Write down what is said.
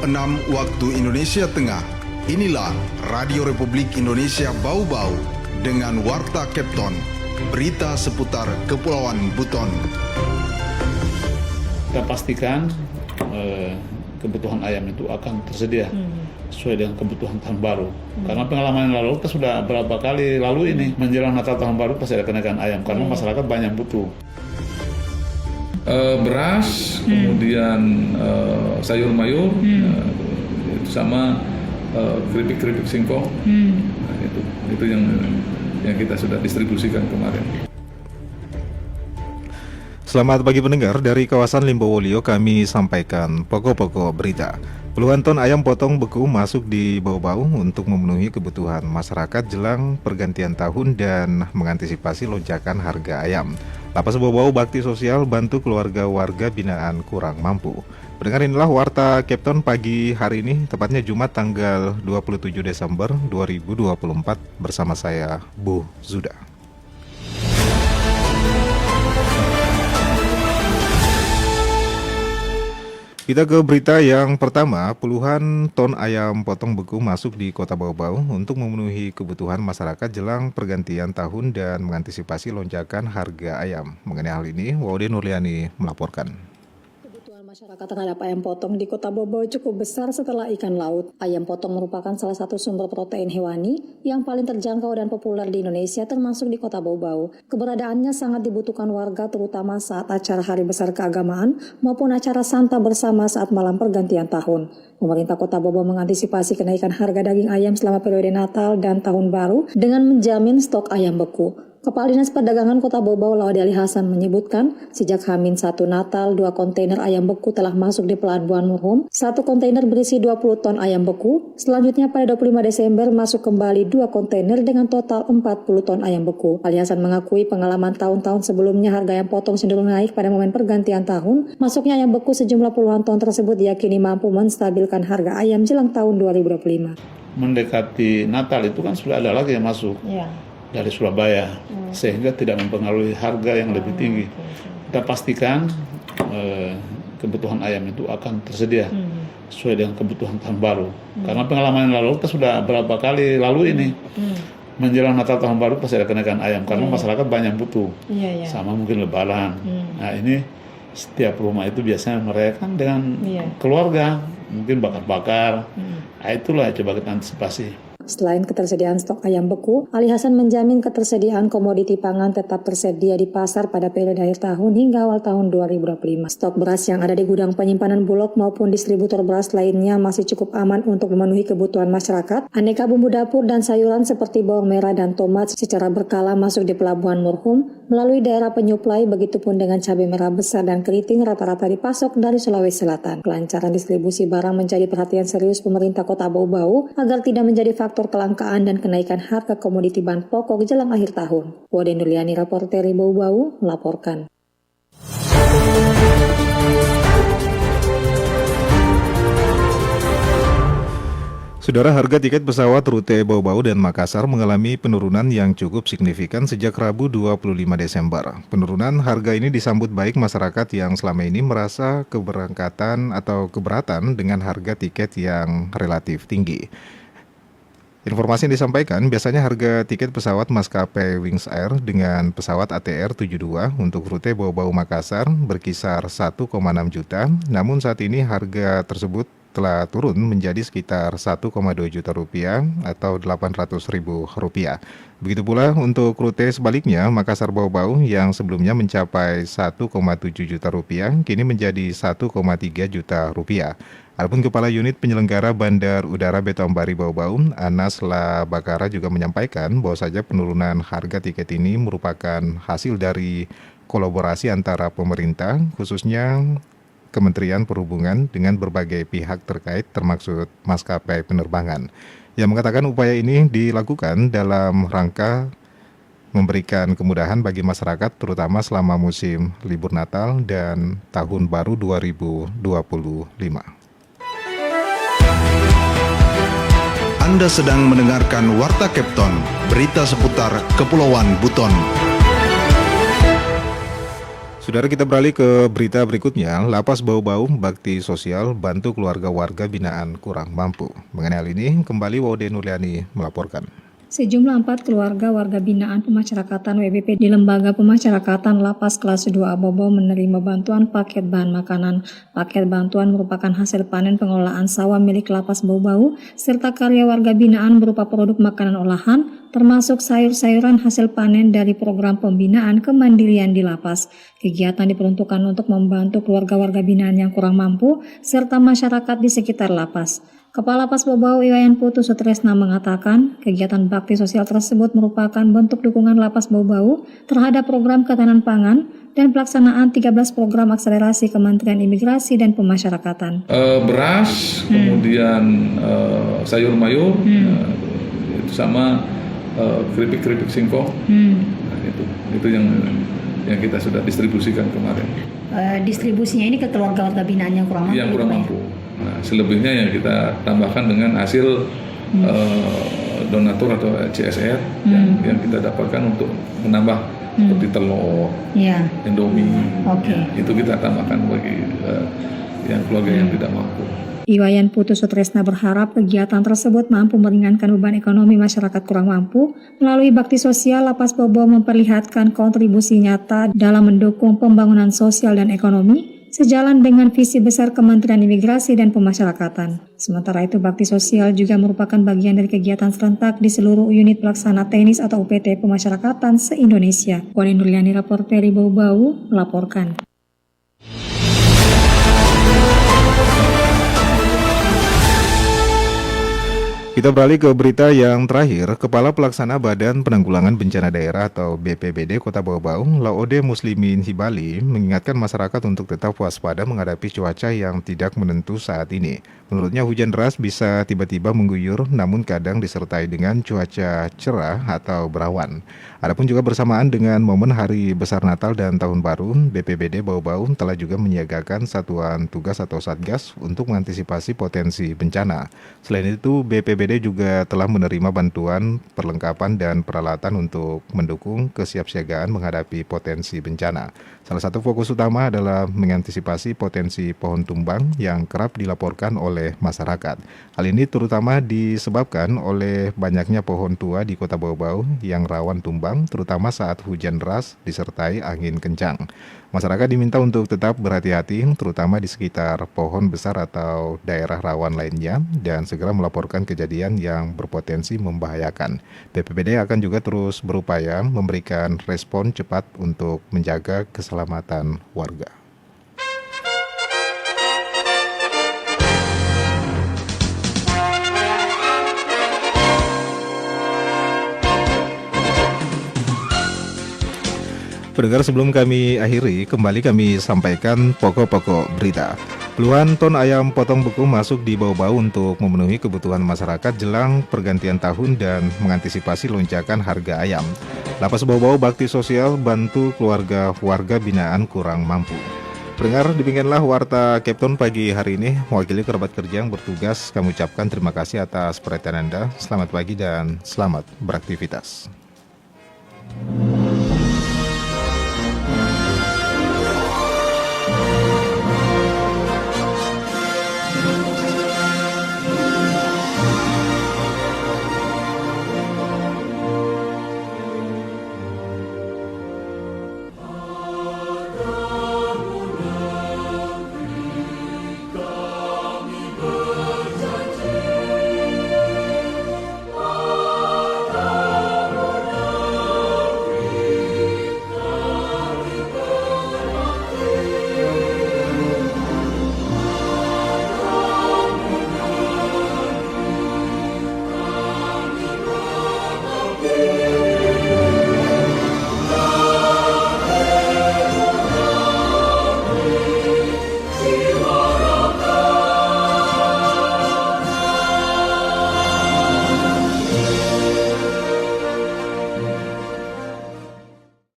6 waktu Indonesia Tengah. Inilah Radio Republik Indonesia Bau-Bau dengan Warta Kepton, berita seputar Kepulauan Buton. Kita pastikan kebutuhan ayam itu akan tersedia sesuai dengan kebutuhan tahun baru. Karena pengalaman yang lalu kita sudah berapa kali lalu ini menjelang Natal tahun baru pasti ada kenaikan ayam karena masyarakat banyak butuh. Beras, kemudian sayur mayur, sama keripik singkong. Nah, itu yang kita sudah distribusikan kemarin. Selamat pagi pendengar, dari kawasan Limbowolio kami sampaikan pokok-pokok berita. Puluhan ton ayam potong beku masuk di Bau-Bau untuk memenuhi kebutuhan masyarakat jelang pergantian tahun dan mengantisipasi lonjakan harga ayam. Lapas Bau-Bau Bakti Sosial bantu keluarga warga binaan kurang mampu. Pendengar, inilah Warta Kepton pagi hari ini, tepatnya Jumat tanggal 27 Desember 2024 bersama saya, Bu Zuda. Kita ke berita yang pertama. Puluhan ton ayam potong beku masuk di kota Bau-Bau untuk memenuhi kebutuhan masyarakat jelang pergantian tahun dan mengantisipasi lonjakan harga ayam. Mengenai hal ini, Waude Nurliani melaporkan. Masyarakat terhadap ayam potong di kota Bau-Bau cukup besar setelah ikan laut. Ayam potong merupakan salah satu sumber protein hewani yang paling terjangkau dan populer di Indonesia termasuk di kota Bau-Bau. Keberadaannya sangat dibutuhkan warga terutama saat acara hari besar keagamaan maupun acara santa bersama saat malam pergantian tahun. Pemerintah kota Bau-Bau mengantisipasi kenaikan harga daging ayam selama periode Natal dan Tahun Baru dengan menjamin stok ayam beku. Kepala Dinas Perdagangan Kota Bau-Bau Laude Ali Hasan menyebutkan, sejak H-1 Natal, 2 kontainer ayam beku telah masuk di Pelabuhan Murum, 1 kontainer berisi 20 ton ayam beku. Selanjutnya pada 25 Desember masuk kembali 2 kontainer dengan total 40 ton ayam beku. Ali Hasan mengakui pengalaman tahun-tahun sebelumnya harga ayam potong cenderung naik pada momen pergantian tahun. Masuknya ayam beku sejumlah puluhan ton tersebut diyakini mampu menstabilkan harga ayam jelang tahun 2025. Mendekati Natal itu kan sudah ada lagi yang masuk. Dari Surabaya, sehingga tidak mempengaruhi harga yang lebih tinggi. Kita pastikan kebutuhan ayam itu akan tersedia sesuai dengan kebutuhan tahun baru. Karena pengalaman yang lalu kita sudah berapa kali lalu ini menjelang Natal tahun baru pasti ada kenaikan ayam karena masyarakat banyak butuh. Sama mungkin Lebaran. Nah, ini setiap rumah itu biasanya merayakan dengan keluarga, mungkin bakar-bakar. Nah, itulah coba kita antisipasi. Selain ketersediaan stok ayam beku, Ali Hasan menjamin ketersediaan komoditi pangan tetap tersedia di pasar pada periode akhir tahun hingga awal tahun 2025. Stok beras yang ada di gudang penyimpanan Bulog maupun distributor beras lainnya masih cukup aman untuk memenuhi kebutuhan masyarakat. Aneka bumbu dapur dan sayuran seperti bawang merah dan tomat secara berkala masuk di Pelabuhan Murum melalui daerah penyuplai, begitupun dengan cabai merah besar dan keriting rata-rata dipasok dari Sulawesi Selatan. Kelancaran distribusi barang menjadi perhatian serius pemerintah kota Bau-Bau agar tidak menjadi faktor kelangkaan dan kenaikan harga komoditi bahan pokok jelang akhir tahun. Waude Nurliani, reporter Bau-Bau, melaporkan. Saudara, harga tiket pesawat rute Bau-Bau dan Makassar mengalami penurunan yang cukup signifikan sejak Rabu 25 Desember. Penurunan harga ini disambut baik masyarakat yang selama ini merasa keberangkatan atau keberatan dengan harga tiket yang relatif tinggi. Informasi yang disampaikan, biasanya harga tiket pesawat maskapai Wings Air dengan pesawat ATR 72 untuk rute Bau-Bau Makassar berkisar 1,6 juta, namun saat ini harga tersebut telah turun menjadi sekitar 1,2 juta rupiah atau 800 ribu rupiah. Begitu pula untuk rute sebaliknya, Makassar Bau-Bau yang sebelumnya mencapai 1,7 juta rupiah, kini menjadi 1,3 juta rupiah. Adapun Kepala Unit Penyelenggara Bandar Udara Betoambari Bau-Bau, Anas Labakara juga menyampaikan bahwa saja penurunan harga tiket ini merupakan hasil dari kolaborasi antara pemerintah, khususnya Kementerian Perhubungan dengan berbagai pihak terkait termasuk maskapai penerbangan. Yang mengatakan upaya ini dilakukan dalam rangka memberikan kemudahan bagi masyarakat terutama selama musim libur Natal dan Tahun Baru 2025. Anda sedang mendengarkan Warta Kepton, berita seputar Kepulauan Buton. Saudara, kita beralih ke berita berikutnya. Lapas Bau-Bau Bakti Sosial bantu keluarga warga binaan kurang mampu. Mengenai hal ini, kembali Waude Nurliani melaporkan. Sejumlah 4 keluarga warga binaan pemasyarakatan WBP di Lembaga Pemasyarakatan Lapas Kelas 2 Bau-Bau menerima bantuan paket bahan makanan. Paket bantuan merupakan hasil panen pengelolaan sawah milik Lapas Bau-Bau serta karya warga binaan berupa produk makanan olahan, termasuk sayur-sayuran hasil panen dari program pembinaan kemandirian di lapas. Kegiatan diperuntukkan untuk membantu keluarga warga binaan yang kurang mampu serta masyarakat di sekitar lapas. Kepala Lapas Bau-Bau Iwayan Putu Sutresna mengatakan, kegiatan bakti sosial tersebut merupakan bentuk dukungan Lapas Bau-Bau terhadap program ketahanan pangan dan pelaksanaan 13 program akselerasi Kementerian Imigrasi dan Pemasyarakatan. Beras, kemudian sayur mayur, itu sama keripik singkong. Nah, itu yang kita sudah distribusikan kemarin. Distribusinya ini ke keluarga warga binaan yang kurang mampu. Yang kurang mampu. Nah, selebihnya yang kita tambahkan dengan hasil donatur atau CSR yang kita dapatkan untuk menambah seperti telur, Indomie. Itu kita tambahkan bagi yang keluarga yang tidak mampu. Iwayan Putu Sutresna berharap kegiatan tersebut mampu meringankan beban ekonomi masyarakat kurang mampu. Melalui bakti sosial, Lapas Bau-Bau memperlihatkan kontribusi nyata dalam mendukung pembangunan sosial dan ekonomi sejalan dengan visi besar Kementerian Imigrasi dan Pemasyarakatan. Sementara itu, bakti sosial juga merupakan bagian dari kegiatan serentak di seluruh unit pelaksana teknis atau UPT Pemasyarakatan se-Indonesia. Waude Nurliani, reporter dari Bau-Bau, melaporkan. Kita beralih ke berita yang terakhir. Kepala Pelaksana Badan Penanggulangan Bencana Daerah atau BPBD Kota Bau-Bau, Laode Muslimin Hibali, mengingatkan masyarakat untuk tetap waspada menghadapi cuaca yang tidak menentu saat ini. Menurutnya hujan deras bisa tiba-tiba mengguyur, namun kadang disertai dengan cuaca cerah atau berawan. Adapun juga bersamaan dengan momen Hari Besar Natal dan Tahun Baru, BPBD Bau-Bau telah juga menyiagakan satuan tugas atau satgas untuk mengantisipasi potensi bencana. Selain itu, BPBD juga telah menerima bantuan, perlengkapan, dan peralatan untuk mendukung kesiapsiagaan menghadapi potensi bencana. Salah satu fokus utama adalah mengantisipasi potensi pohon tumbang yang kerap dilaporkan oleh masyarakat. Hal ini terutama disebabkan oleh banyaknya pohon tua di Kota Bau-Bau yang rawan tumbang, terutama saat hujan deras disertai angin kencang. Masyarakat diminta untuk tetap berhati-hati, terutama di sekitar pohon besar atau daerah rawan lainnya, dan segera melaporkan kejadian yang berpotensi membahayakan. BPBD akan juga terus berupaya memberikan respon cepat untuk menjaga keselamatan warga. Pendengar, sebelum kami akhiri, kembali kami sampaikan pokok-pokok berita. Puluhan ton ayam potong beku masuk di Bau-Bau untuk memenuhi kebutuhan masyarakat jelang pergantian tahun dan mengantisipasi lonjakan harga ayam. Lapas Bau-Bau Bakti Sosial bantu keluarga warga binaan kurang mampu. Pendengar, demikianlah warta Kepton pagi hari ini. Mewakili kerabat kerja yang bertugas, kami ucapkan terima kasih atas perhatian Anda. Selamat pagi dan selamat beraktivitas.